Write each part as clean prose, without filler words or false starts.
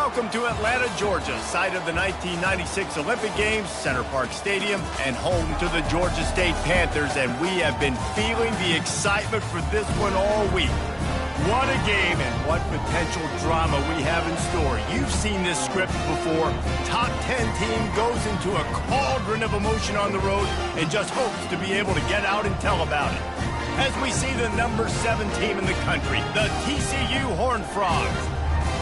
Welcome to Atlanta, Georgia, site of the 1996 Olympic Games, Center Parc Stadium, and home to the Georgia State Panthers, and we have been feeling the excitement for this one all week. What a game and what potential drama we have in store. You've seen this script before. Top 10 team goes into a cauldron of emotion on the road and just hopes to be able to get out and tell about it. As we see the number 7 team in the country, the TCU Horned Frogs,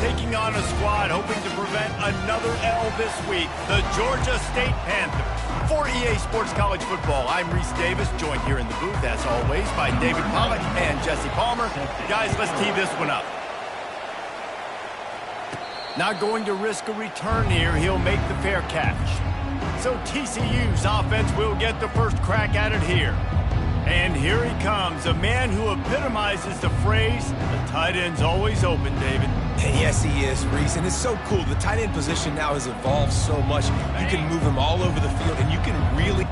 taking on a squad hoping to prevent another L this week, the Georgia State Panthers. For EA Sports College Football, I'm Reese Davis, joined here in the booth, as always, by David Pollack and Jesse Palmer. Guys, let's tee this one up. Not going to risk a return here. He'll make the fair catch. So TCU's offense will get the first crack at it here. And here he comes, a man who epitomizes the phrase, the tight end's always open, David. Yes, he is, Reese, and it's so cool. The tight end position now has evolved so much. You can move him all over the field, and you can really...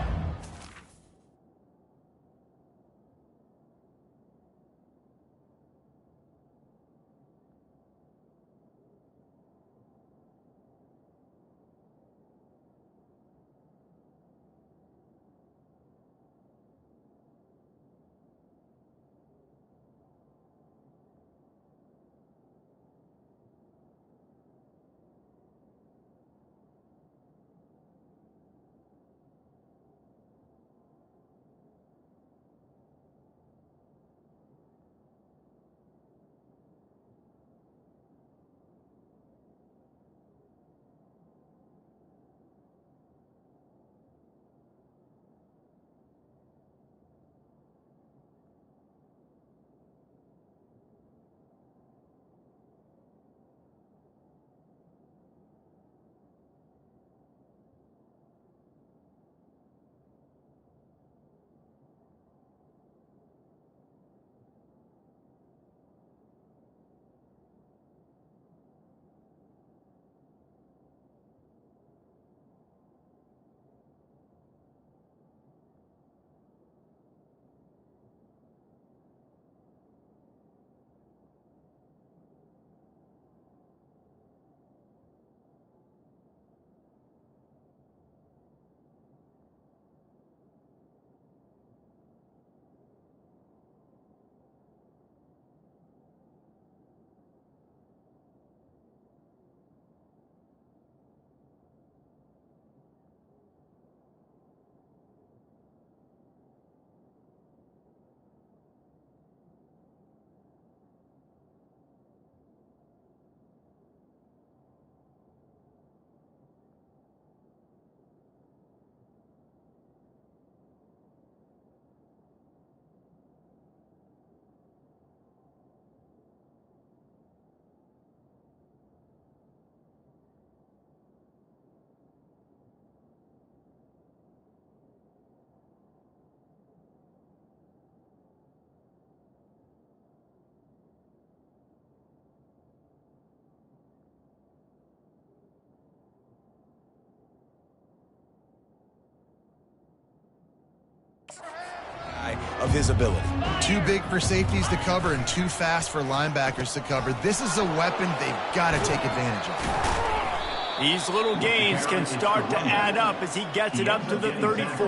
of his ability. Too big for safeties to cover and too fast for linebackers to cover. This is a weapon they've got to take advantage of. These little gains can start to add up as he gets it up to the 34.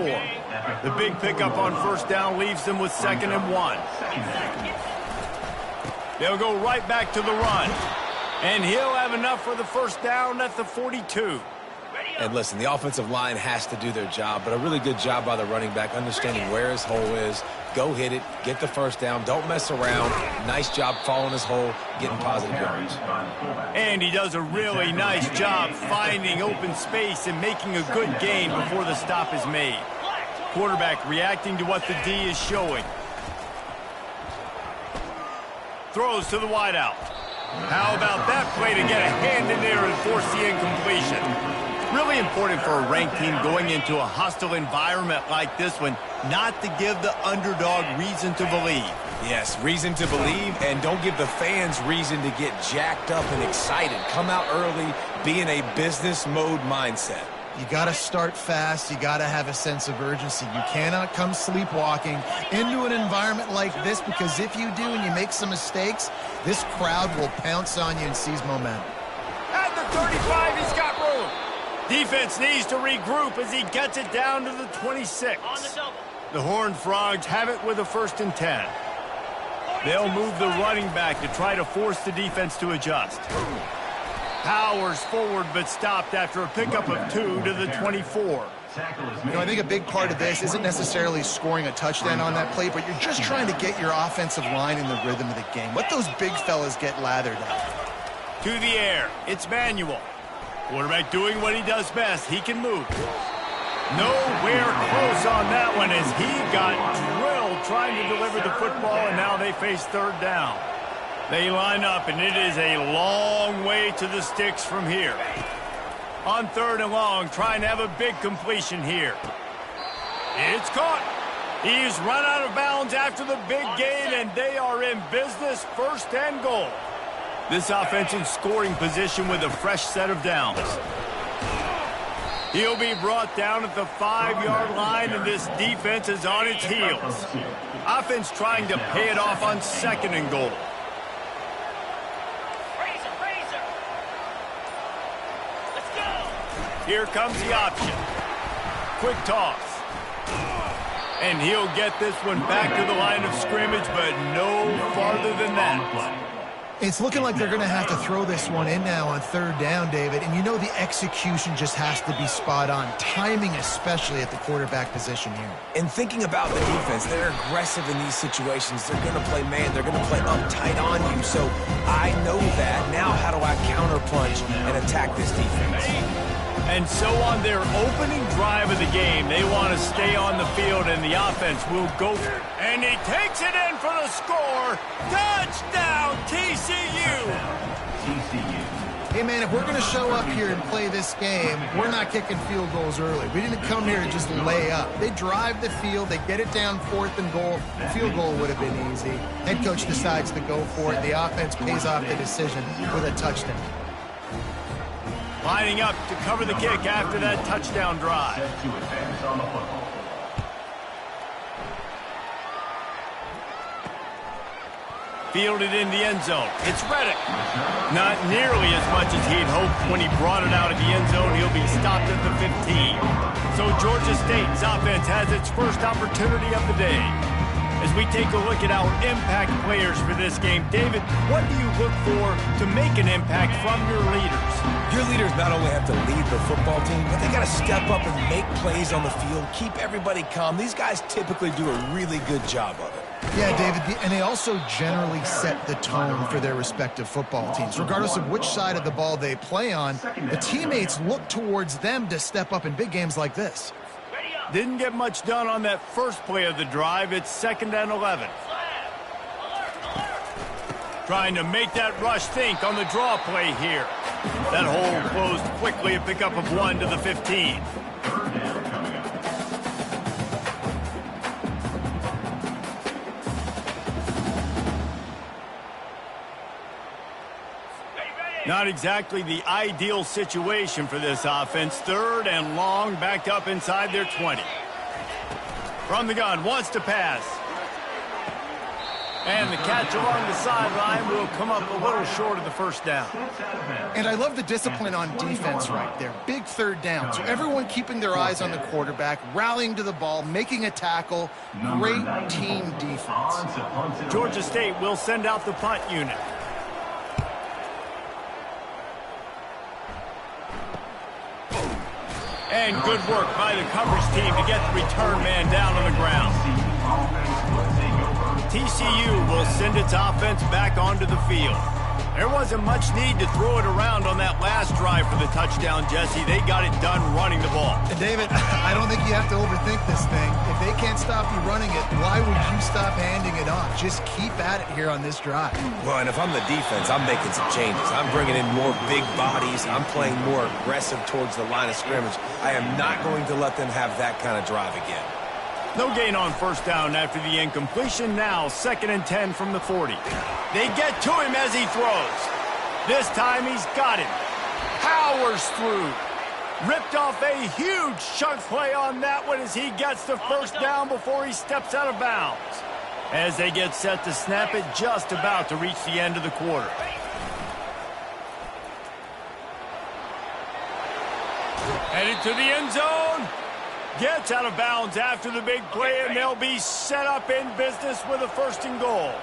The big pickup on first down leaves them with 2nd and 1. They'll go right back to the run. And he'll have enough for the first down at the 42. And listen, the offensive line has to do their job, but a really good job by the running back, understanding where his hole is. Go hit it, get the first down, don't mess around. Nice job following his hole, getting positive yards. And he does a really nice job finding open space and making a good gain before the stop is made. Quarterback reacting to what the D is showing. Throws to the wideout. How about that play to get a hand in there and force the incompletion? Really important for a ranked team going into a hostile environment like this one, not to give the underdog reason to believe. Yes, reason to believe, and don't give the fans reason to get jacked up and excited. Come out early, be in a business mode mindset. You got to start fast. You got to have a sense of urgency. You cannot come sleepwalking into an environment like this, because if you do and you make some mistakes, this crowd will pounce on you and seize momentum. At the 35, he's got room. Defense needs to regroup as he gets it down to the 26. The Horned Frogs have it with a 1st and 10. They'll move the running back to try to force the defense to adjust. Powers forward but stopped after a pickup of 2 to the 24. You know, I think a big part of this isn't necessarily scoring a touchdown on that play, but you're just trying to get your offensive line in the rhythm of the game. Let those big fellas get lathered up. To the air, it's Manuel. Quarterback doing what he does best. He can move. Nowhere close on that one as he got drilled trying to deliver the football, and now they face 3rd down. They line up, and it is a long way to the sticks from here. On 3rd and long, trying to have a big completion here. It's caught. He's run out of bounds after the big gain, and they are in business, 1st and goal. This offense in scoring position with a fresh set of downs. He'll be brought down at the 5-yard line, and this defense is on its heels. Offense trying to pay it off on 2nd and goal. Here comes the option. Quick toss. And he'll get this one back to the line of scrimmage, but no farther than that. It's looking like they're going to have to throw this one in now on 3rd down, David. And you know the execution just has to be spot on. Timing especially at the quarterback position here. And thinking about the defense, they're aggressive in these situations. They're going to play man. They're going to play uptight on you. So I know that. Now how do I counterpunch and attack this defense? And so on their opening drive of the game, they want to stay on the field, and the offense will go for it. And he takes it in for the score. Touchdown, TCU! Hey, man, if we're going to show up here and play this game, we're not kicking field goals early. We didn't come here to just lay up. They drive the field. They get it down 4th and goal. The field goal would have been easy. Head coach decides to go for it. The offense pays off the decision with a touchdown. Lining up to cover the kick after that touchdown drive. Fielded in the end zone. It's Reddick. Not nearly as much as he'd hoped when he brought it out of the end zone. He'll be stopped at the 15. So Georgia State's offense has its first opportunity of the day. As we take a look at our impact players for this game, David, what do you look for to make an impact from your leaders? Your leaders not only have to lead the football team, but they got to step up and make plays on the field, keep everybody calm. These guys typically do a really good job of it. Yeah, David, and they also generally set the tone for their respective football teams. Regardless of which side of the ball they play on, the teammates look towards them to step up in big games like this. Didn't get much done on that first play of the drive. It's 2nd and 11. Trying to make that rush think on the draw play here. That hole closed quickly, a pickup of 1 to the 15. Not exactly the ideal situation for this offense. 3rd and long, backed up inside their 20. From the gun, wants to pass. And the catch along the sideline will come up a little short of the 1st down. And I love the discipline on defense right there. Big 3rd down. So everyone keeping their eyes on the quarterback, rallying to the ball, making a tackle. Great team defense. Georgia State will send out the punt unit. And good work by the coverage team to get the return man down on the ground. TCU will send its offense back onto the field. There wasn't much need to throw it around on that last drive for the touchdown, Jesse. They got it done running the ball. David, I don't think you have to overthink this thing. If they can't stop you running it, why would you stop handing it off? Just keep at it here on this drive. Well, and if I'm the defense, I'm making some changes. I'm bringing in more big bodies. I'm playing more aggressive towards the line of scrimmage. I am not going to let them have that kind of drive again. No gain on 1st down after the incompletion. Now 2nd and 10 from the 40. They get to him as he throws. This time he's got him. Powers through. Ripped off a huge chunk play on that one as he gets the 1st down before he steps out of bounds. As they get set to snap it, just about to reach the end of the quarter. Headed to the end zone. Gets out of bounds after the big play, and they'll be set up in business with a 1st and goal.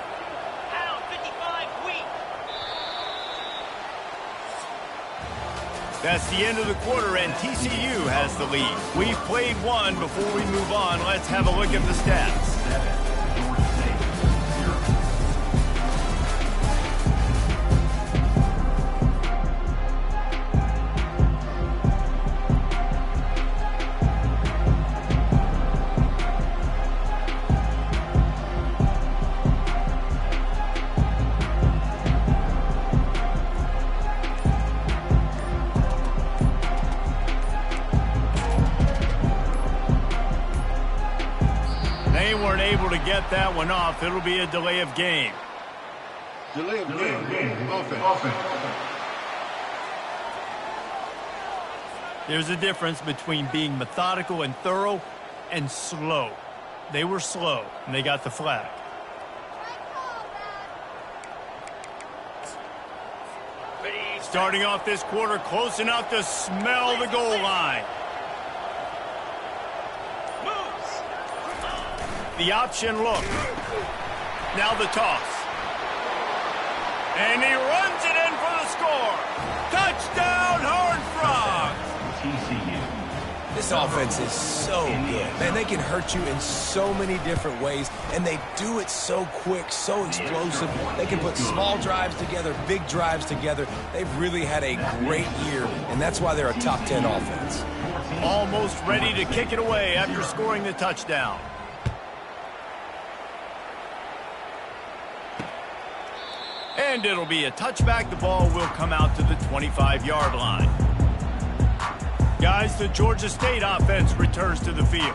That's the end of the quarter, and TCU has the lead. We've played one. Before we move on, let's have a look at the stats. They weren't able to get that one off. It'll be a delay of game. Delay of game. Offense. There's a difference between being methodical and thorough and slow. They were slow, and they got the flag. Starting off this quarter close enough to smell the goal line. The option look. Now the toss. And he runs it in for the score. Touchdown, Horned Frogs! This offense is so good. Man, they can hurt you in so many different ways, and they do it so quick, so explosive. They can put small drives together, big drives together. They've really had a great year, and that's why they're a top 10 offense. Almost ready to kick it away after scoring the touchdown. And it'll be a touchback. The ball will come out to the 25-yard line. Guys, the Georgia State offense returns to the field.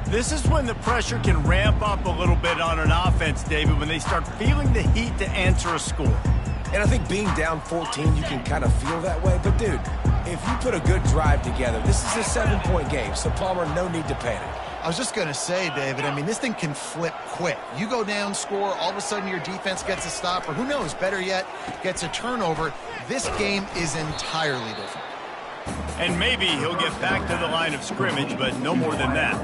This is when the pressure can ramp up a little bit on an offense, David, when they start feeling the heat to answer a score. And I think being down 14, you can kind of feel that way. But, dude, if you put a good drive together, this is a 7-point game. So, Palmer, no need to panic. I was just going to say, David, I mean, this thing can flip quick. You go down, score, all of a sudden your defense gets a stop, or who knows, better yet, gets a turnover. This game is entirely different. And maybe he'll get back to the line of scrimmage, but no more than that.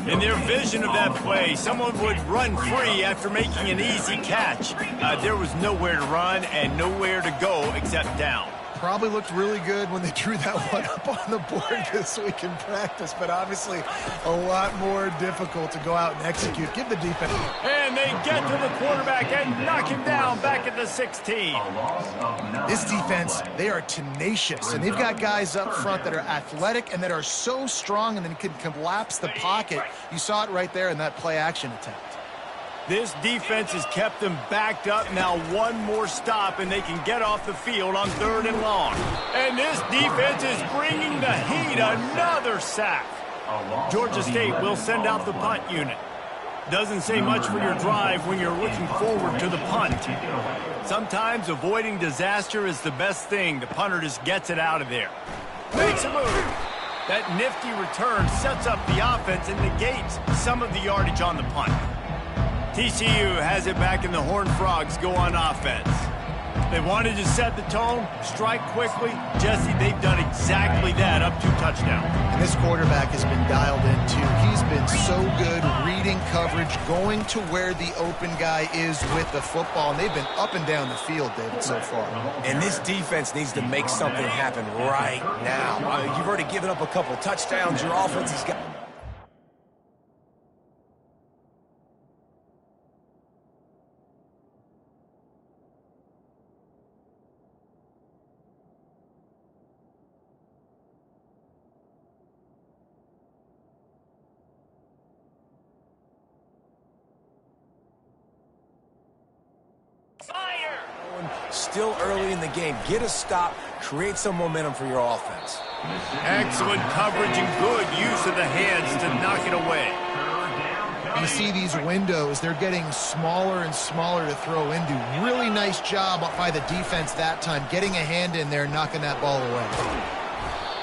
In their vision of that play, someone would run free after making an easy catch. There was nowhere to run and nowhere to go except down. Probably looked really good when they drew that one up on the board this week in practice, but obviously a lot more difficult to go out and execute. Give the defense. And they get to the quarterback and knock him down back at the 16. This defense, they are tenacious, and they've got guys up front that are athletic and that are so strong and then can collapse the pocket. You saw it right there in that play-action attempt. This defense has kept them backed up. Now one more stop, and they can get off the field on 3rd and long. And this defense is bringing the heat. Another sack. Georgia State will send out the punt unit. Doesn't say much for your drive when you're looking forward to the punt. Sometimes avoiding disaster is the best thing. The punter just gets it out of there. Makes a move. That nifty return sets up the offense and negates some of the yardage on the punt. TCU has it back, and the Horned Frogs go on offense. They wanted to set the tone, strike quickly. Jesse, they've done exactly that, up 2 touchdowns. And this quarterback has been dialed in, too. He's been so good reading coverage, going to where the open guy is with the football, and they've been up and down the field, David, so far. And this defense needs to make something happen right now. You've already given up a couple touchdowns. Your offense has got... Still early in the game. Get a stop, create some momentum for your offense. Excellent coverage and good use of the hands to knock it away. You see these windows, they're getting smaller and smaller to throw into. Really nice job by the defense that time, getting a hand in there, knocking that ball away.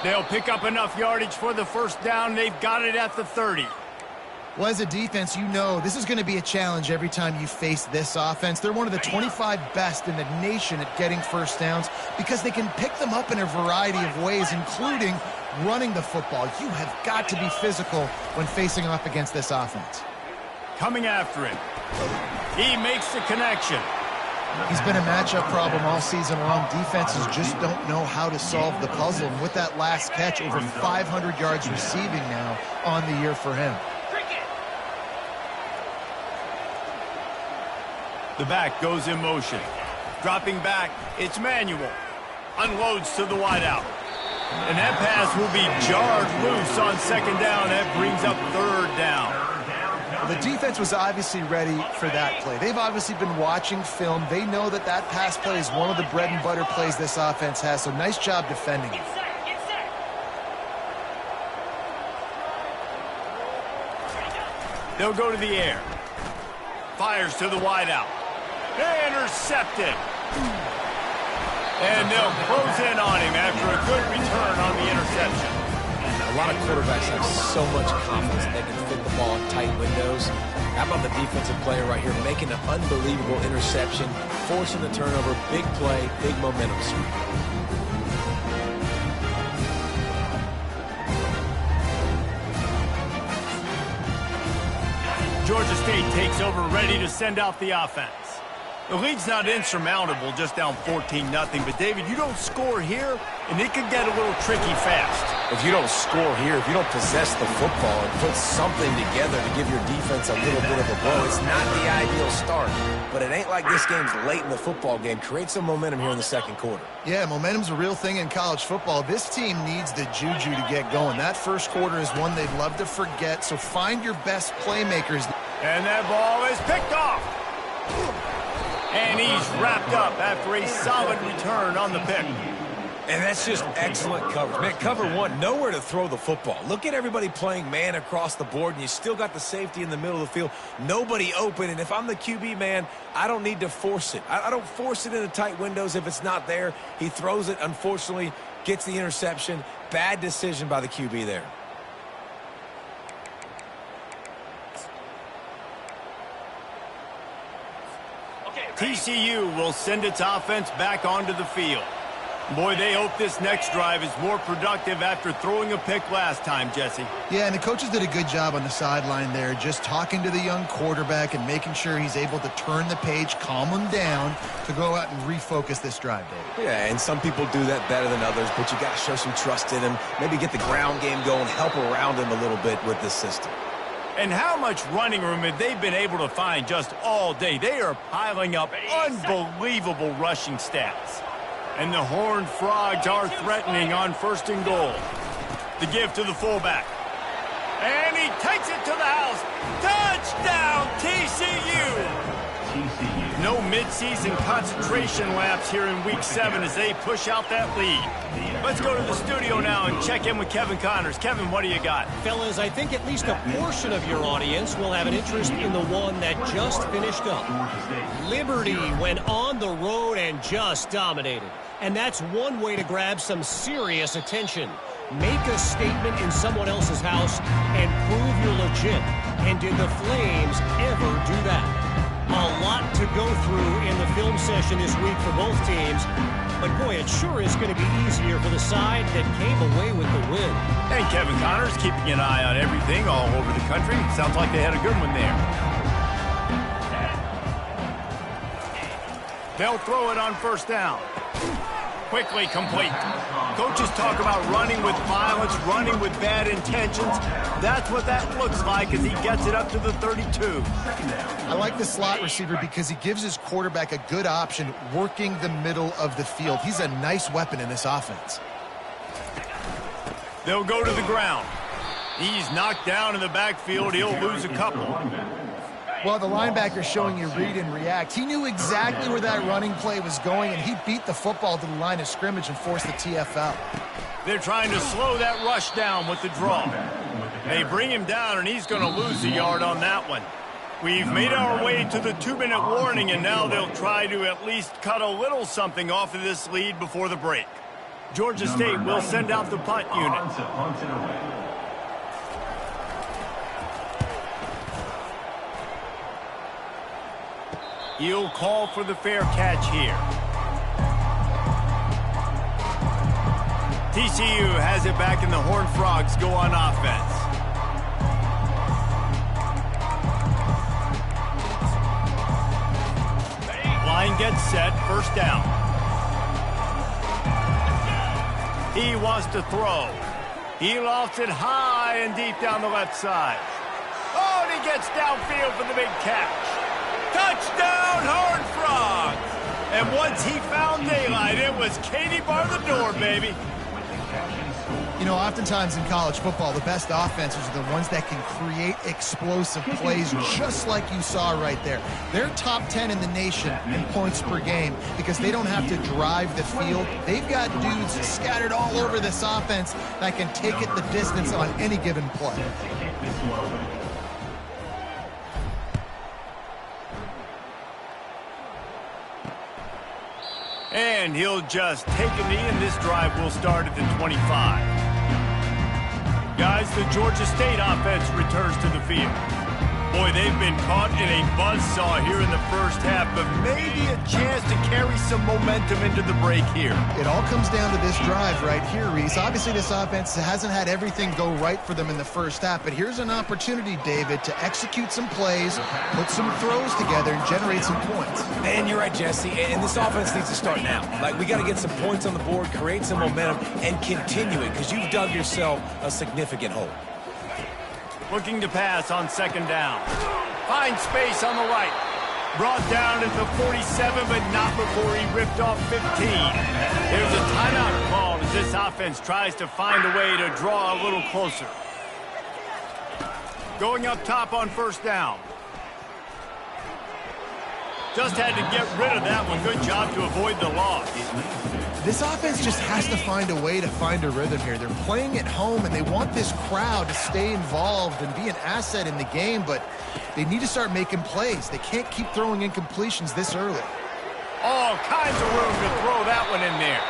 They'll pick up enough yardage for the 1st down. They've got it at the 30. Well, as a defense, you know this is going to be a challenge every time you face this offense. They're one of the 25 best in the nation at getting first downs because they can pick them up in a variety of ways, including running the football. You have got to be physical when facing off against this offense. Coming after him. He makes the connection. He's been a matchup problem all season long. Defenses just don't know how to solve the puzzle. And with that last catch, over 500 yards receiving now on the year for him. The back goes in motion. Dropping back, it's Manuel. Unloads to the wideout. And that pass will be jarred loose on second down. That brings up third down. The defense was obviously ready for that play. They've obviously been watching film. They know that that pass play is one of the bread and butter plays this offense has, so nice job defending it. They'll go to the air. Fires to the wideout. Intercepted. And they'll close in on him after a good return on the interception. A lot of quarterbacks have so much confidence they can fit the ball in tight windows. How about the defensive player right here making an unbelievable interception, forcing the turnover, big play, big momentum swing. Georgia State takes over, ready to send out the offense. The lead's not insurmountable, just down 14-0. But, David, you don't score here, and it could get a little tricky fast. If you don't score here, if you don't possess the football and put something together to give your defense a little bit of a blow, it's not the ideal start. But it ain't like this game's late in the football game. Create some momentum here in the second quarter. Yeah, momentum's a real thing in college football. This team needs the juju to get going. That first quarter is one they'd love to forget, so find your best playmakers. And that ball is picked off. And he's wrapped up after a solid return on the pick. And that's just excellent coverage. Man, cover one, nowhere to throw the football. Look at everybody playing man across the board, and you still got the safety in the middle of the field. Nobody open, and if I'm the QB, man, I don't need to force it. I don't force it into tight windows if it's not there. He throws it, unfortunately, gets the interception. Bad decision by the QB there. TCU will send its offense back onto the field. Boy, they hope this next drive is more productive after throwing a pick last time, Jesse. Yeah, and the coaches did a good job on the sideline there, just talking to the young quarterback and making sure he's able to turn the page, calm him down to go out and refocus this drive, Dave. Yeah, and some people do that better than others, but you got to show some trust in him, maybe get the ground game going, help around him a little bit with this system. And how much running room have they been able to find just all day? They are piling up unbelievable rushing stats. And the Horned Frogs are threatening on 1st and goal. The give to the fullback. And he takes it to the house. Touchdown, TCU! No midseason concentration laps here in Week 7 as they push out that lead. Let's go to the studio now and check in with Kevin Connors. Kevin, what do you got? Fellas, I think at least a portion of your audience will have an interest in the one that just finished up. Liberty went on the road and just dominated. And that's one way to grab some serious attention. Make a statement in someone else's house and prove you're legit. And did the Flames ever do that? A lot to go through in the film session this week for both teams. But, boy, it sure is going to be easier for the side that came away with the win. And Kevin Connors keeping an eye on everything all over the country. Sounds like they had a good one there. They'll throw it on 1st down. Quickly complete. Coaches talk about running with violence, running with bad intentions. That's what that looks like as he gets it up to the 32. I like the slot receiver because he gives his quarterback a good option working the middle of the field. He's a nice weapon in this offense. They'll go to the ground. He's knocked down in the backfield. He'll lose a couple. Well, the linebacker's showing you read and react. He knew exactly where that running play was going, and he beat the football to the line of scrimmage and forced the TFL. They're trying to slow that rush down with the draw. They bring him down, and he's going to lose a yard on that one. We've made our way to the 2-minute warning, and now they'll try to at least cut a little something off of this lead before the break. Georgia State will send out the punt unit. He'll call for the fair catch here. TCU has it back and the Horned Frogs go on offense. Line gets set, first down. He wants to throw. He lofts it high and deep down the left side. Oh, and he gets downfield for the big catch. Touchdown, Horned Frogs! And once he found daylight, it was Katie bar the door, baby. You know, oftentimes in college football, the best offenses are the ones that can create explosive plays, just like you saw right there. They're top 10 in the nation in points per game because they don't have to drive the field. They've got dudes scattered all over this offense that can take it the distance on any given play. And he'll just take a knee, and this drive will start at the 25. Guys, the Georgia State offense returns to the field. Boy, they've been caught in a buzzsaw here in the first half, but maybe a chance to carry some momentum into the break here. It all comes down to this drive right here, Reese. Obviously, this offense hasn't had everything go right for them in the first half, but here's an opportunity, David, to execute some plays, put some throws together, and generate some points. And you're right, Jesse, and this offense needs to start now. Like, we got to get some points on the board, create some momentum, and continue it, because you've dug yourself a significant hole. Looking to pass on second down. Finds space on the right. Brought down at the 47, but not before he ripped off 15. There's a timeout called as this offense tries to find a way to draw a little closer. Going up top on first down. Just had to get rid of that one. Good job to avoid the loss. This offense just has to find a way to find a rhythm here. They're playing at home, and they want this crowd to stay involved and be an asset in the game, but they need to start making plays. They can't keep throwing incompletions this early. All kinds of room to throw that one in there.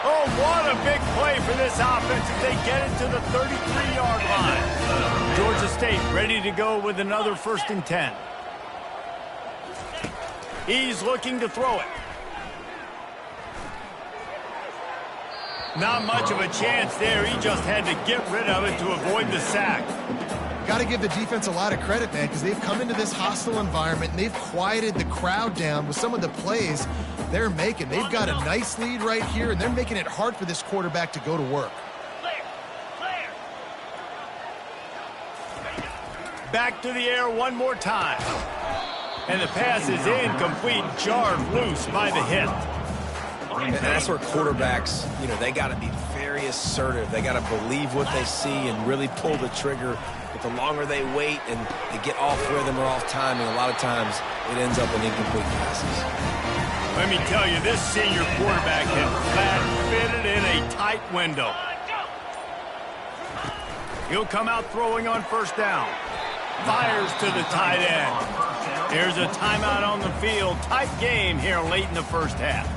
Oh, what a big play for this offense as they get it to the 33-yard line. Georgia State ready to go with another 1st and 10. He's looking to throw it. Not much of a chance there. He just had to get rid of it to avoid the sack. Got to give the defense a lot of credit, man, because they've come into this hostile environment and they've quieted the crowd down with some of the plays they're making. They've got a nice lead right here, and they're making it hard for this quarterback to go to work. Back to the air one more time. And the pass is incomplete, jarred loose by the hit. And that's where quarterbacks, you know, they got to be very assertive. They got to believe what they see and really pull the trigger. But the longer they wait and they get off rhythm or off timing, a lot of times it ends up in incomplete passes. Let me tell you, this senior quarterback had flat-fitted in a tight window. He'll come out throwing on first down. Fires to the tight end. There's a timeout on the field. Tight game here late in the first half.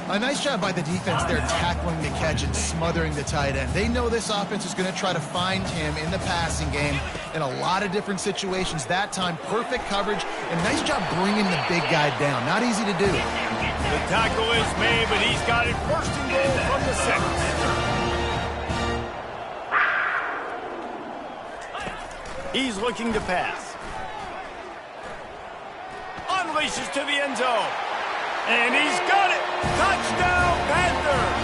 A nice job by the defense there tackling the catch and smothering the tight end. They know this offense is going to try to find him in the passing game in a lot of different situations. That time, perfect coverage, and nice job bringing the big guy down. Not easy to do. The tackle is made, but he's got it 1st and goal from the 6. He's looking to pass. Unleashes to the end zone. And he's got it. Touchdown, Panthers.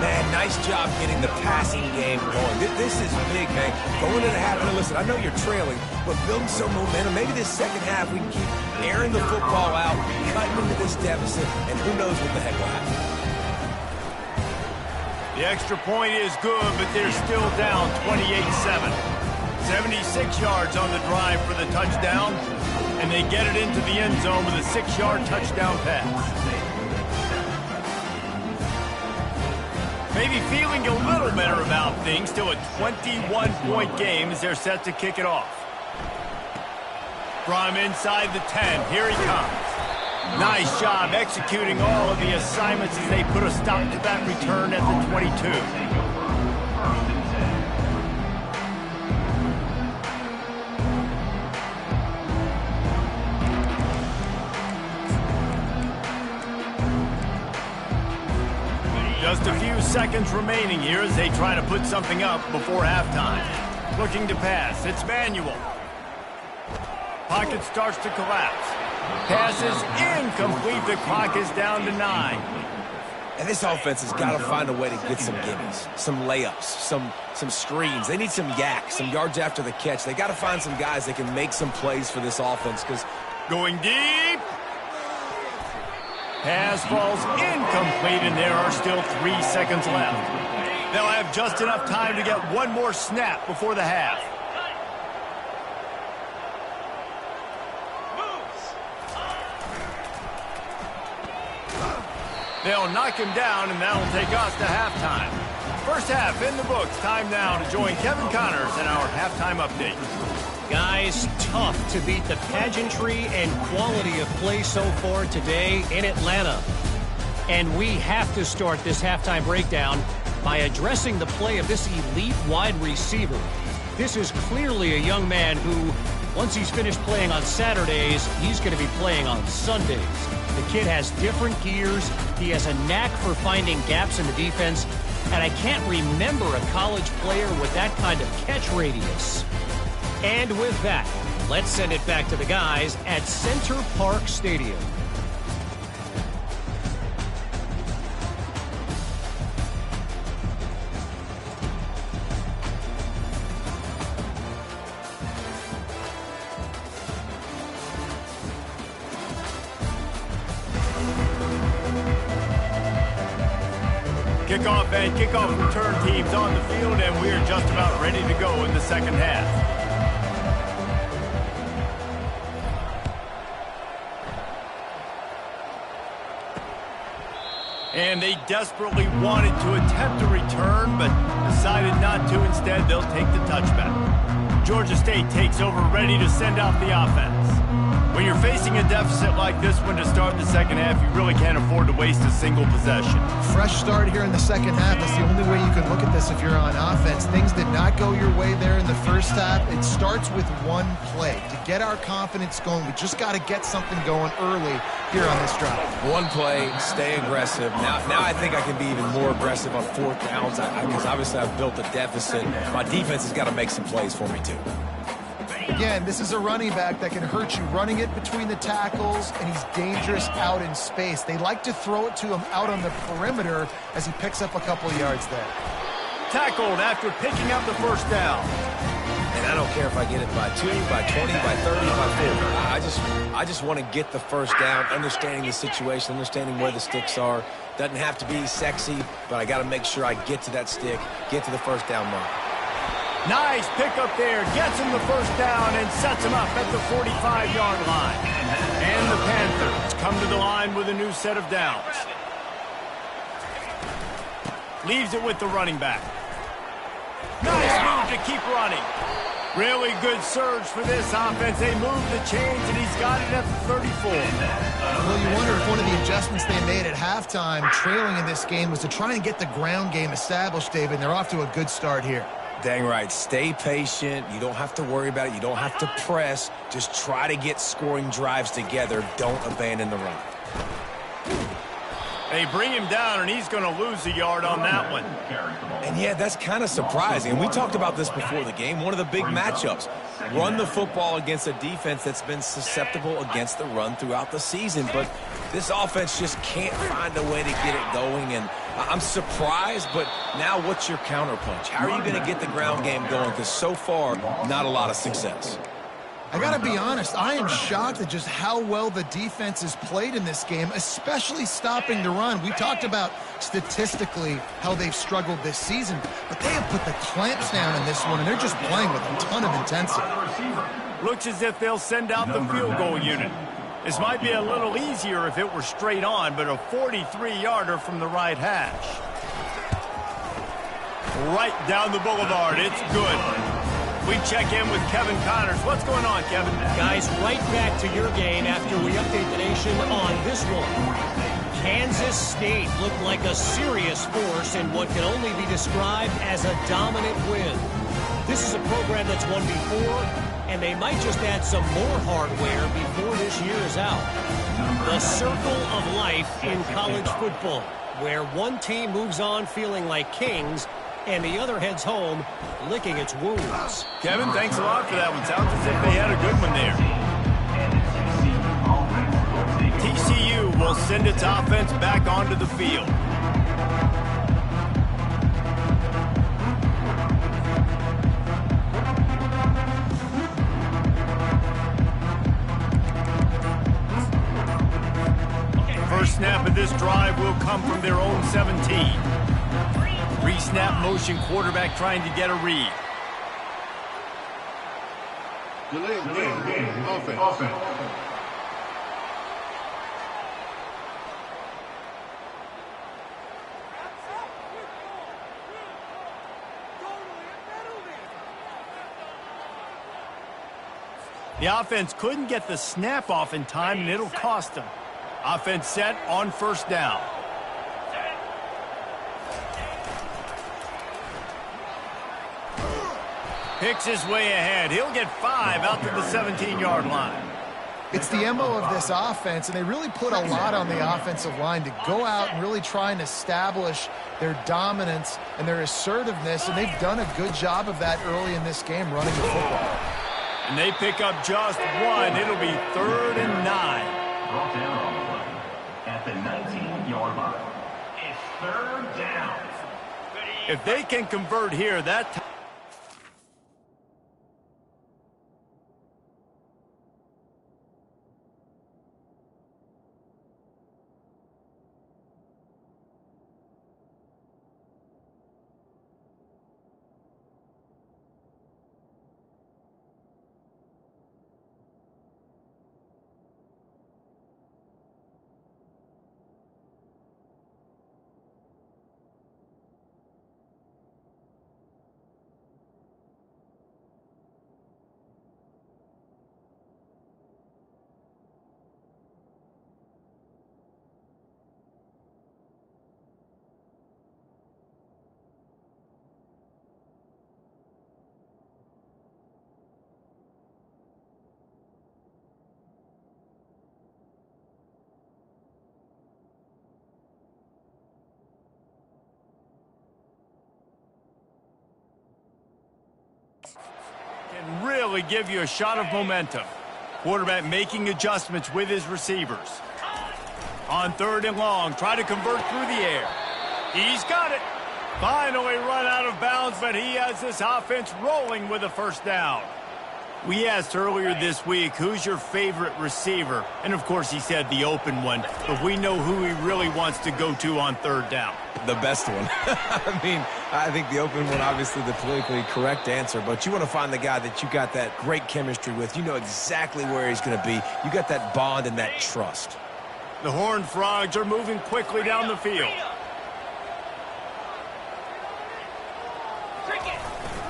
Man, nice job getting the passing game going. This is big, man. Going into the half, and listen, I know you're trailing, but building some momentum. Maybe this second half we can keep airing the football out, cutting into this deficit, and who knows what the heck will happen. The extra point is good, but they're still down 28-7. 76 yards on the drive for the touchdown, and they get it into the end zone with a 6-yard touchdown pass. Maybe feeling a little better about things. Still a 21-point game as they're set to kick it off. From inside the 10, here he comes. Nice job executing all of the assignments as they put a stop to that return at the 22. seconds remaining here as they try to put something up before halftime. Looking to pass. It's Manuel. Pocket starts to collapse. Pass is incomplete. The clock is down to 9. And this offense has got to find a way to get some gimmies, some layups, some screens. They need some yak, some yards after the catch. They got to find some guys that can make some plays for this offense because going deep. Pass falls incomplete, and there are still 3 seconds left. They'll have just enough time to get one more snap before the half. They'll knock him down, and that'll take us to halftime. First half in the books. Time now to join Kevin Connors in our halftime update. Guys, tough to beat the pageantry and quality of play so far today in Atlanta. And we have to start this halftime breakdown by addressing the play of this elite wide receiver. This is clearly a young man who, once he's finished playing on Saturdays, he's going to be playing on Sundays. The kid has different gears. He has a knack for finding gaps in the defense. And I can't remember a college player with that kind of catch radius. And with that, let's send it back to the guys at Center Park Stadium. Kickoff and kickoff return teams on the field, and we're just about ready to go in the second half. And they desperately wanted to attempt a return, but decided not to. Instead, they'll take the touchback. Georgia State takes over, ready to send out the offense. When you're facing a deficit like this one to start the second half, you really can't afford to waste a single possession. Fresh start here in the second half. That's the only way you can look at this if you're on offense. Things did not go your way there in the first half. It starts with one play. To get our confidence going, we just got to get something going early here on this drive. One play, stay aggressive. Now I think I can be even more aggressive on fourth downs because obviously I've built a deficit. My defense has got to make some plays for me too. Again, this is a running back that can hurt you running it between the tackles, and he's dangerous out in space. They like to throw it to him out on the perimeter as he picks up a couple of yards there. Tackled after picking up the first down. And I don't care if I get it by 2, by 20, by 30, by 40. I just want to get the first down, understanding the situation, understanding where the sticks are. Doesn't have to be sexy, but I got to make sure I get to that stick, get to the first down mark. Nice pickup there. Gets him the first down and sets him up at the 45-yard line. And the Panthers come to the line with a new set of downs. Leaves it with the running back. Nice move to keep running. Really good surge for this offense. They move the chains, and he's got it at the 34. Well, you wonder if one of the adjustments they made at halftime, trailing in this game, was to try and get the ground game established, David, and they're off to a good start here. Dang right. Stay patient. You don't have to worry about it. You don't have to press. Just try to get scoring drives together. Don't abandon the run. They bring him down, and he's going to lose a yard on that one. And, yeah, that's kind of surprising. And we talked about this before the game. One of the big matchups. Run the football against a defense that's been susceptible against the run throughout the season. But this offense just can't find a way to get it going. And I'm surprised, but now what's your counterpunch? How are you going to get the ground game going? Because so far, not a lot of success. I got to be honest, I am shocked at just how well the defense has played in this game, especially stopping the run. We talked about statistically how they've struggled this season, but they have put the clamps down in this one, and they're just playing with a ton of intensity. Looks as if they'll send out the field goal unit. This might be a little easier if it were straight on, but a 43-yarder from the right hash. Right down the boulevard. It's good. We check in with Kevin Connors. What's going on, Kevin? Guys, right back to your game after we update the nation on this one. Kansas State looked like a serious force in what can only be described as a dominant win. This is a program that's won before, and they might just add some more hardware before this year is out. The circle of life in college football. where one team moves on feeling like kings and the other heads home licking its wounds. Kevin, thanks a lot for that one. Sounds as if they had a good one there. TCU will send its offense back onto the field. First snap of this drive will come from their own 17. Pre-snap motion quarterback trying to get a read. Delay of game. Offense. The offense couldn't get the snap off in time, and it'll cost them. Offense set on first down. Picks his way ahead. He'll get 5 out to the 17-yard line. It's the MO of this offense, and they really put a lot on the offensive line to go out and really try and establish their dominance and their assertiveness, and they've done a good job of that early in this game running the football. And they pick up just 1. It'll be 3rd and 9. Brought down on the play at the 19-yard line. It's 3rd down. If they can convert here, that time. Can really give you a shot of momentum. Quarterback making adjustments with his receivers. On 3rd and long, try to convert through the air. He's got it. Finally run out of bounds, but he has this offense rolling with a first down. We asked earlier this week, who's your favorite receiver? And, of course, he said the open one. But we know who he really wants to go to on 3rd down. The best one. I think the open one, obviously the politically correct answer, but you want to find the guy that you got that great chemistry with. You know exactly where he's going to be. You got that bond and that trust. The Horned Frogs are moving quickly down the field.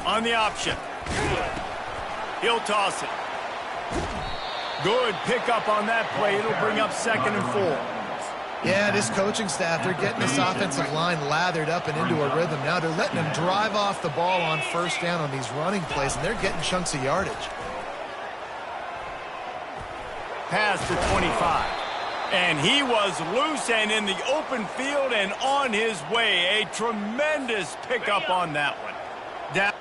On the option. He'll toss it. Good pickup on that play. It'll bring up 2nd and 4. Yeah, this coaching staff, they're getting this offensive line lathered up and into a rhythm. Now they're letting them drive off the ball on first down on these running plays, and they're getting chunks of yardage. Pass to 25. And he was loose and in the open field and on his way. A tremendous pickup on that one. Down.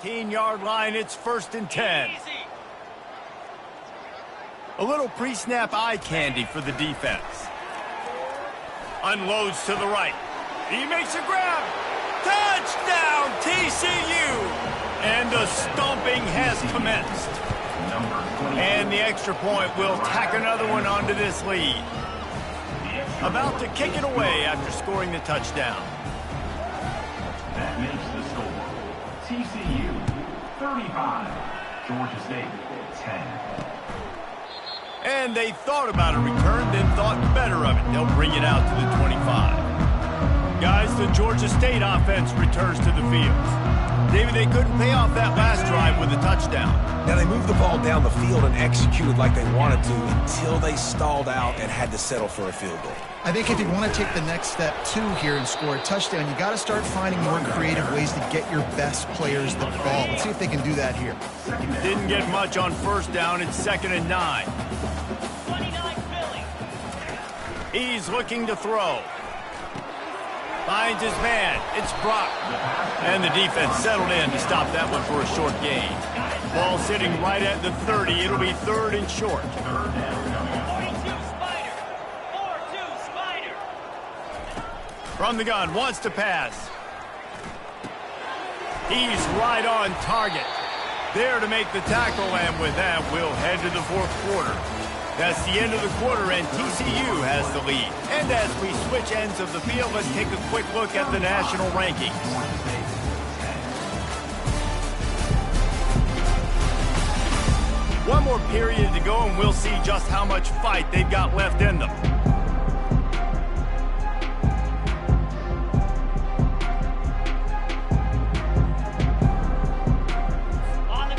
15-yard line, it's 1st and 10. A little pre-snap eye candy for the defense. Unloads to the right. He makes a grab. Touchdown, TCU! And the stomping has commenced. And the extra point will tack another one onto this lead. About to kick it away after scoring the touchdown. That makes the score. TCU 35, Georgia State 10. And they thought about a return, then thought better of it. They'll bring it out to the 25. Guys, the Georgia State offense returns to the field. David, they couldn't pay off that last drive with a touchdown. Now, they moved the ball down the field and executed like they wanted to until they stalled out and had to settle for a field goal. I think if you want to take the next step, too, here and score a touchdown, you got to start finding more creative ways to get your best players the ball. Let's see if they can do that here. Didn't get much on 1st down. It's 2nd and 9. 29 Philly. He's looking to throw. Finds his man. It's Brock. And the defense settled in to stop that one for a short gain. Ball sitting right at the 30. It'll be 3rd and short. 42 Spider. 4-2 Spider. From the gun, wants to pass. He's right on target. There to make the tackle, and with that, we'll head to the 4th quarter. That's the end of the quarter, and TCU has the lead. And as we switch ends of the field, let's take a quick look at the national rankings. One more period to go, and we'll see just how much fight they've got left in them.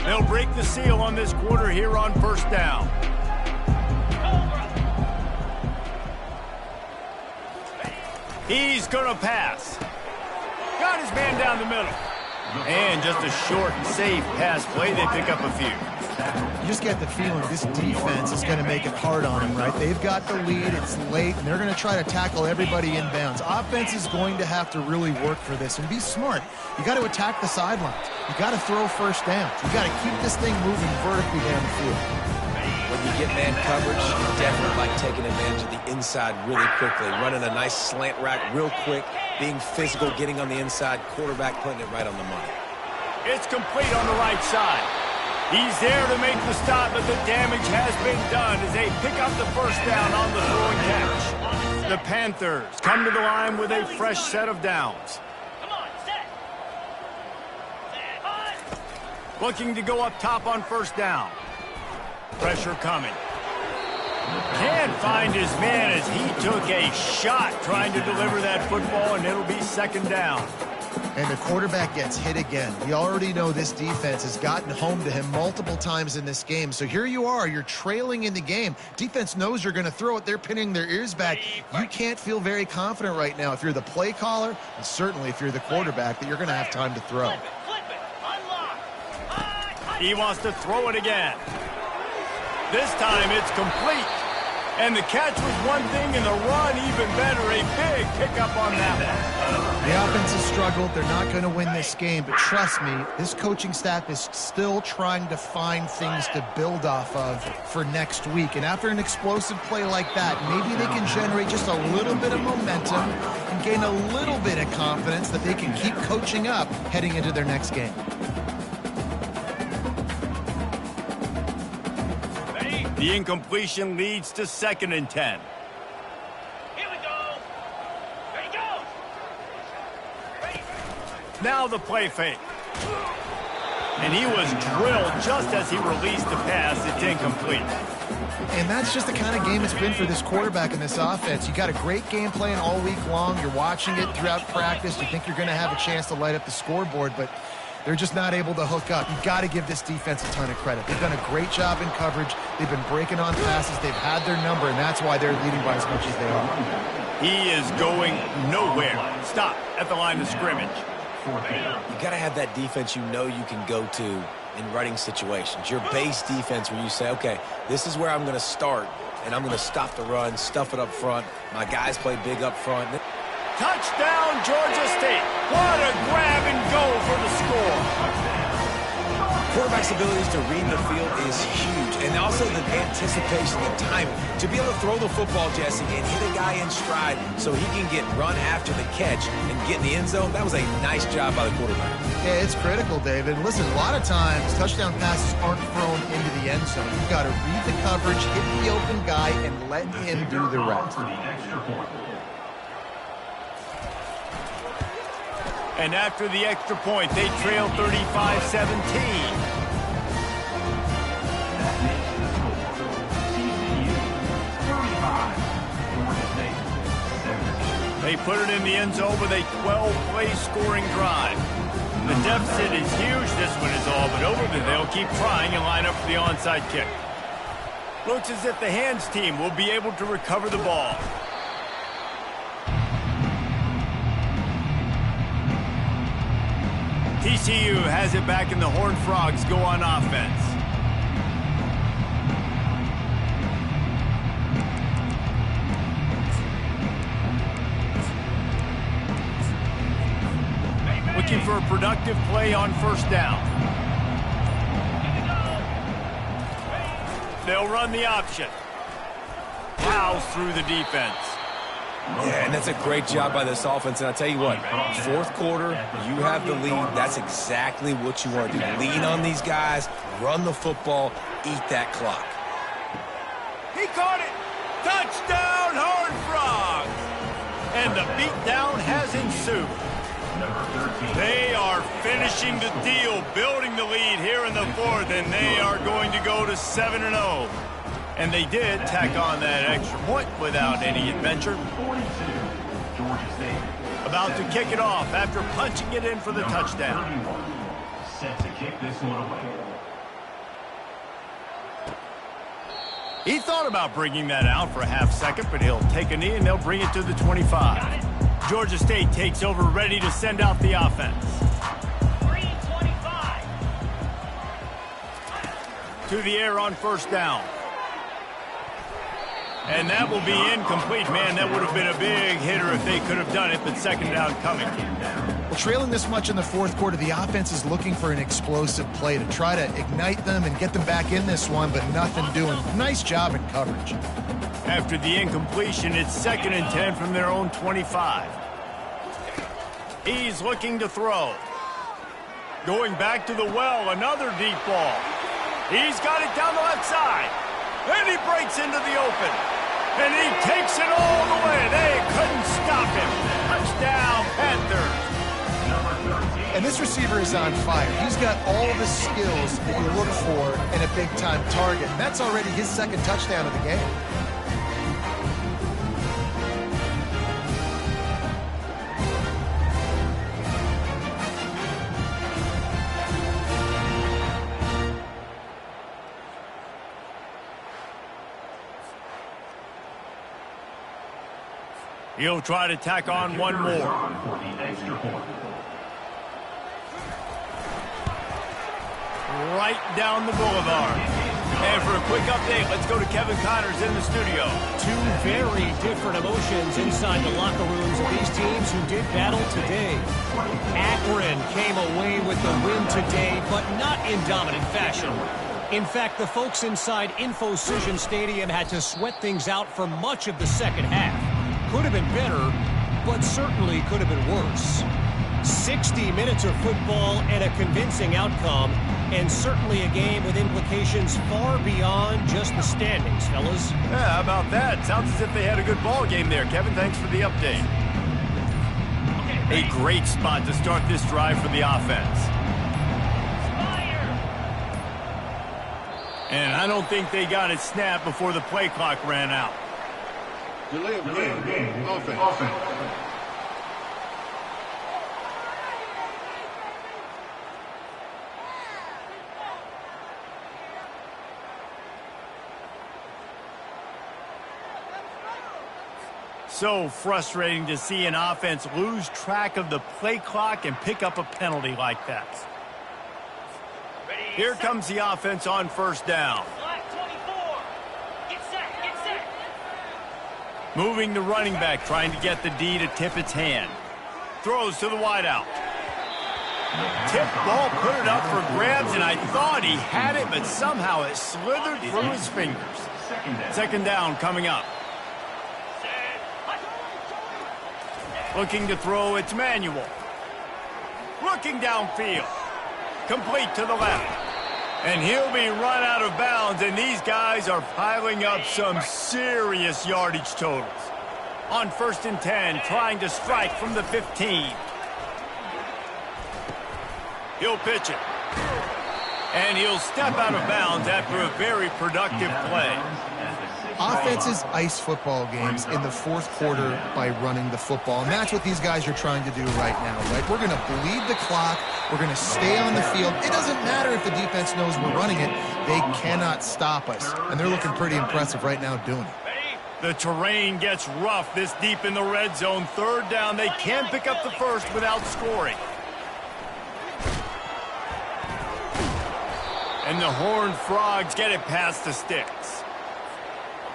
They'll break the seal on this quarter here on 1st down. He's going to pass. Got his man down the middle. And just a short and safe pass play. They pick up a few. You just get the feeling this defense is going to make it hard on them, right? They've got the lead. It's late, and they're going to try to tackle everybody inbounds. Offense is going to have to really work for this and be smart. You got to attack the sidelines. You got to throw 1st downs. You got to keep this thing moving vertically down the field. When you get man coverage, you definitely like taking advantage of the inside really quickly, running a nice slant rack real quick, being physical, getting on the inside, quarterback putting it right on the money. It's complete on the right side. He's there to make the stop, but the damage has been done as they pick up the 1st down on the throwing catch. The Panthers come to the line with a fresh set of downs. Come on, set. Looking to go up top on 1st down. Pressure coming. Can't find his man as he took a shot trying to deliver that football, and it'll be 2nd down. And the quarterback gets hit again. We already know this defense has gotten home to him multiple times in this game. So here you are. You're trailing in the game. Defense knows you're going to throw it. They're pinning their ears back. You can't feel very confident right now if you're the play caller, and certainly if you're the quarterback, that you're going to have time to throw. Flip it. Unlock. He wants to throw it again. This time it's complete. And the catch was one thing, and the run even better. A big pickup on that one. The offense has struggled. They're not going to win this game, but trust me, this coaching staff is still trying to find things to build off of for next week. And after an explosive play like that, maybe they can generate just a little bit of momentum and gain a little bit of confidence that they can keep coaching up heading into their next game. The incompletion leads to 2nd and 10. Here we go. Ready, go. Ready. Now the play fake. And he was drilled just as he released the pass. It's incomplete. And that's just the kind of game it's been for this quarterback and this offense. You got a great game plan all week long. You're watching it throughout practice. You think you're going to have a chance to light up the scoreboard, but they're just not able to hook up. You've got to give this defense a ton of credit. They've done a great job in coverage. They've been breaking on passes. They've had their number, and that's why they're leading by as much as they are. He is going nowhere. Stop at the line of scrimmage. You got to have that defense you know you can go to in running situations. Your base defense where you say, okay, this is where I'm going to start, and I'm going to stop the run, stuff it up front. My guys play big up front. Touchdown, Georgia State. What a grab and go for the score. Quarterback's abilities to read the field is huge, and also the anticipation, the timing. To be able to throw the football, Jesse, and hit a guy in stride so he can get run after the catch and get in the end zone, that was a nice job by the quarterback. Yeah, it's critical, David. Listen, a lot of times, touchdown passes aren't thrown into the end zone. You've got to read the coverage, hit the open guy, and let him do the rest. And after the extra point, they trail 35-17. They put it in the end zone with a 12-play scoring drive. The deficit is huge. This one is all but over, but they'll keep trying and line up for the onside kick. Looks as if the hands team will be able to recover the ball. TCU has it back, and the Horned Frogs go on offense. Looking for a productive play on first down. They'll run the option. Plows through the defense. Yeah, and that's a great job by this offense. And I'll tell you what, fourth quarter, you have the lead. That's exactly what you want to do. Lean on these guys, run the football, eat that clock. He caught it. Touchdown, Horned Frogs. And the beatdown has ensued. They are finishing the deal, building the lead here in the fourth, and they are going to go to 7-0. And they did tack on that extra point without any adventure. About to kick it off after punching it in for the touchdown. Set to kick this one away. He thought about bringing that out for a half second, but he'll take a knee and they'll bring it to the 25. Georgia State takes over, ready to send out the offense. 3:25. To the air on first down. And that will be incomplete. Man, that would have been a big hitter if they could have done it, but second down coming. Well, trailing this much in the fourth quarter, the offense is looking for an explosive play to try to ignite them and get them back in this one, but nothing doing. Nice job in coverage. After the incompletion, it's 2nd and 10 from their own 25. He's looking to throw. Going back to the well, another deep ball. He's got it down the left side. And he breaks into the open. And he takes it all the way. They couldn't stop him. Touchdown, Panthers. And this receiver is on fire. He's got all the skills that you look for in a big-time target. And that's already his second touchdown of the game. He'll try to tack on one more. Right down the boulevard. And for a quick update, let's go to Kevin Connors in the studio. Two very different emotions inside the locker rooms of these teams who did battle today. Akron came away with the win today, but not in dominant fashion. In fact, the folks inside InfoCision Stadium had to sweat things out for much of the second half. Could have been better, but certainly could have been worse. 60 minutes of football and a convincing outcome, and certainly a game with implications far beyond just the standings, fellas. Yeah, how about that? Sounds as if they had a good ball game there. Kevin, thanks for the update. A great spot to start this drive for the offense. And I don't think they got it snapped before the play clock ran out. Delay of game. Offense. So frustrating to see an offense lose track of the play clock and pick up a penalty like that. Here comes the offense on first down. Moving the running back, trying to get the D to tip its hand. Throws to the wideout. Tip ball, put it up for grabs, and I thought he had it, but somehow it slithered through his fingers. Second down coming up. Looking to throw, it's Manuel. Looking downfield. Complete to the left. And he'll be run out of bounds, and these guys are piling up some serious yardage totals. On 1st and 10, trying to strike from the 15. He'll pitch it. And he'll step out of bounds after a very productive play. Offenses ice football games in the fourth quarter by running the football, and that's what these guys are trying to do right now, right? We're going to bleed the clock. We're going to stay on the field. It doesn't matter if the defense knows we're running it. They cannot stop us, and they're looking pretty impressive right now doing it. The terrain gets rough this deep in the red zone. Third down, they can pick up the first without scoring. And the Horned Frogs get it past the sticks.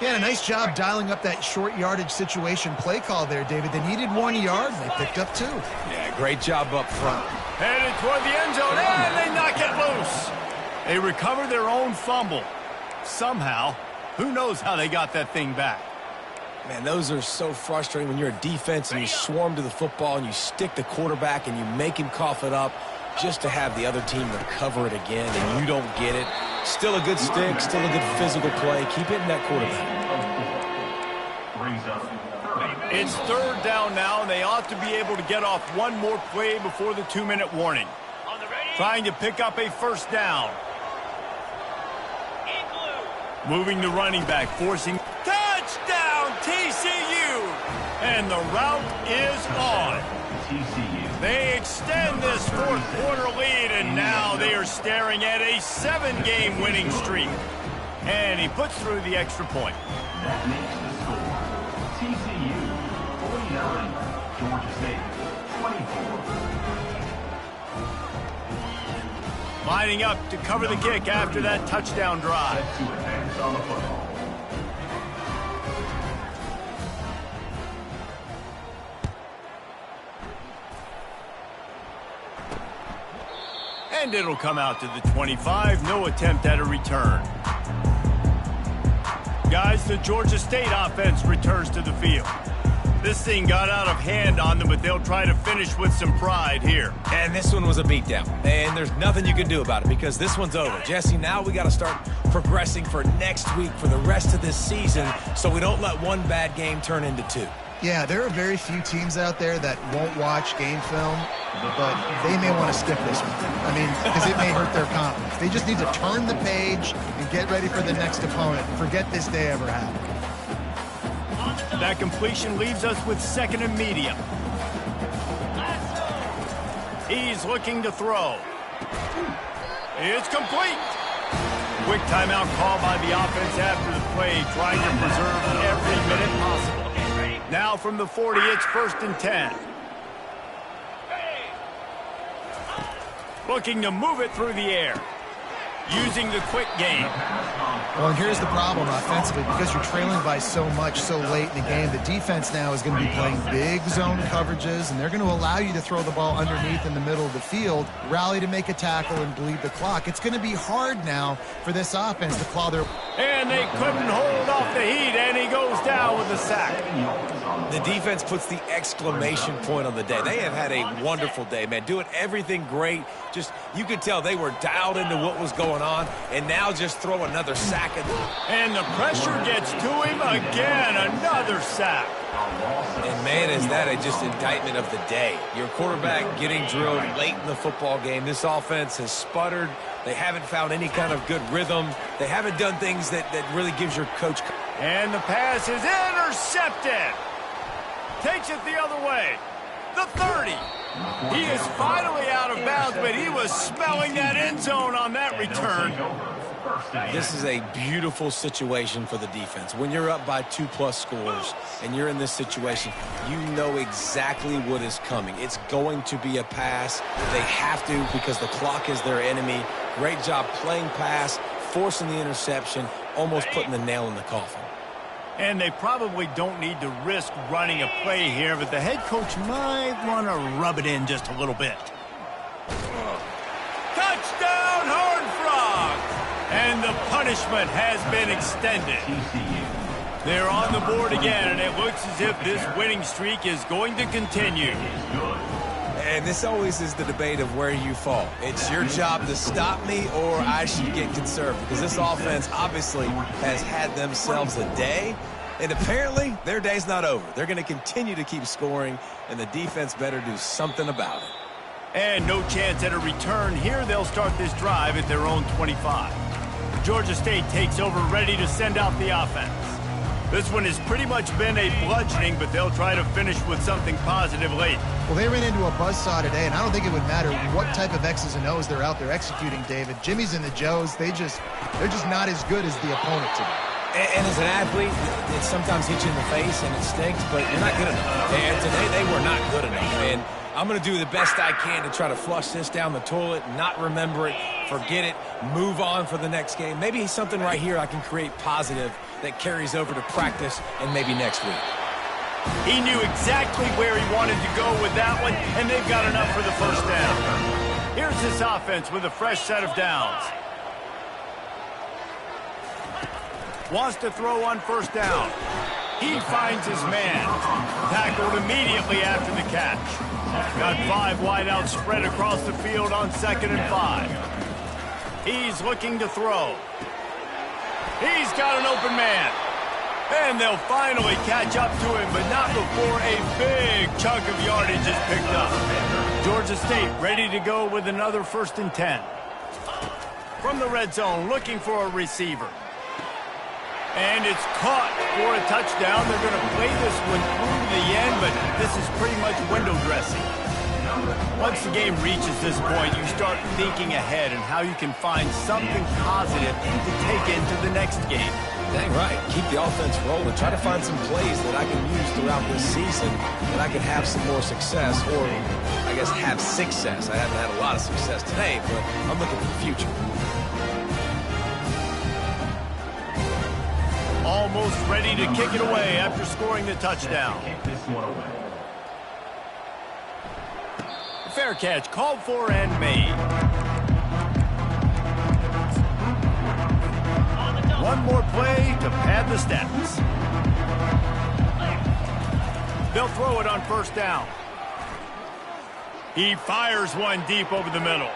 Yeah, a nice job dialing up that short yardage situation play call there, David. They needed 1 yard, and they picked up 2. Yeah, great job up front. Headed toward the end zone, and they knock it loose. They recover their own fumble. Somehow, who knows how they got that thing back. Man, those are so frustrating when you're a defense and you swarm to the football and you stick the quarterback and you make him cough it up just to have the other team recover it again and you don't get it. Still a good stick, still a good physical play. Keep hitting that quarterback. It's third down now, and they ought to be able to get off one more play before the 2-minute warning. Trying to pick up a first down. Moving the running back, forcing touchdown TCU. And the route is on. They extend this fourth quarter lead, and now they are staring at a 7-game winning streak. And he puts through the extra point. That makes the score. TCU 49, Georgia State 24. Lining up to cover the kick after that touchdown drive. To advance on the football. And it'll come out to the 25. No attempt at a return. Guys, the Georgia State offense returns to the field. This thing got out of hand on them, but they'll try to finish with some pride here. And this one was a beatdown. And there's nothing you can do about it because this one's over. Jesse, now we got to start progressing for next week for the rest of this season so we don't let one bad game turn into 2. Yeah, there are very few teams out there that won't watch game film, but they may want to skip this one. I mean, because it may hurt their confidence. They just need to turn the page and get ready for the next opponent. Forget this day ever happened. That completion leaves us with 2nd and medium. He's looking to throw. It's complete. Quick timeout call by the offense after the play, trying to preserve every minute possible. Now from the 40, it's 1st and 10. Looking to move it through the air. Using the quick game. Well, and here's the problem offensively. Because you're trailing by so much so late in the game, the defense now is going to be playing big zone coverages, and they're going to allow you to throw the ball underneath in the middle of the field, rally to make a tackle, and bleed the clock. It's going to be hard now for this offense to claw their... And they couldn't hold off the heat, and he goes down with a sack. The defense puts the exclamation point on the day. They have had a wonderful day, man. Doing everything great. Just, you could tell they were dialed into what was going on, and now just throw another sack at them. And the pressure gets to him again. Another sack. And, man, is that just indictment of the day. Your quarterback getting drilled late in the football game. This offense has sputtered. They haven't found any kind of good rhythm. They haven't done things that really gives your coach... And the pass is intercepted. Takes it the other way. The 30. He is finally out of bounds, but he was smelling that end zone on that return. This is a beautiful situation for the defense. When you're up by 2+ scores and you're in this situation, you know exactly what is coming. It's going to be a pass. They have to because the clock is their enemy. Great job playing pass, forcing the interception, almost putting the nail in the coffin. And they probably don't need to risk running a play here, but the head coach might want to rub it in just a little bit. And the punishment has been extended. They're on the board again, and it looks as if this winning streak is going to continue. And this always is the debate of where you fall. It's your job to stop me, or I should get conservative, because this offense obviously has had themselves a day, and apparently their day's not over. They're going to continue to keep scoring, and the defense better do something about it. And no chance at a return here. They'll start this drive at their own 25. Georgia State takes over, ready to send out the offense. This one has pretty much been a bludgeoning, but they'll try to finish with something positive late. Well, they ran into a buzzsaw today, and I don't think it would matter what type of X's and O's they're out there executing, David. Jimmy's and the Joes, they're just not as good as the opponent today. And as an athlete, it sometimes hits you in the face and it stinks, but you're not good enough. And today they were not good enough. And I'm going to do the best I can to try to flush this down the toilet, not remember it, forget it, move on for the next game. Maybe something right here I can create positive that carries over to practice and maybe next week. He knew exactly where he wanted to go with that one, and they've got enough for the first down. Here's this offense with a fresh set of downs. Wants to throw on first down. He finds his man. Tackled immediately after the catch. Got 5 wideouts spread across the field on 2nd and 5. He's looking to throw. He's got an open man. And they'll finally catch up to him, but not before a big chunk of yardage is picked up. Georgia State ready to go with another 1st and 10. From the red zone, looking for a receiver. And it's caught for a touchdown. They're going to play this one through to the end, but this is pretty much window dressing. Once the game reaches this point, you start thinking ahead and how you can find something positive to take into the next game. Dang right. Keep the offense rolling. Try to find some plays that I can use throughout this season that I can have some more success, or I guess have success. I haven't had a lot of success today, but I'm looking for the future. Almost ready to kick it away after scoring the touchdown. Fair catch called for and made. One more play to pad the stats. They'll throw it on first down. He fires one deep over the middle.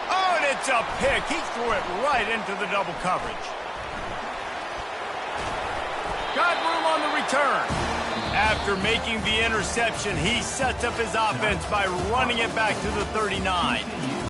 Oh, and it's a pick. He threw it right into the double coverage. Got room on the return. After making the interception, he sets up his offense by running it back to the 39.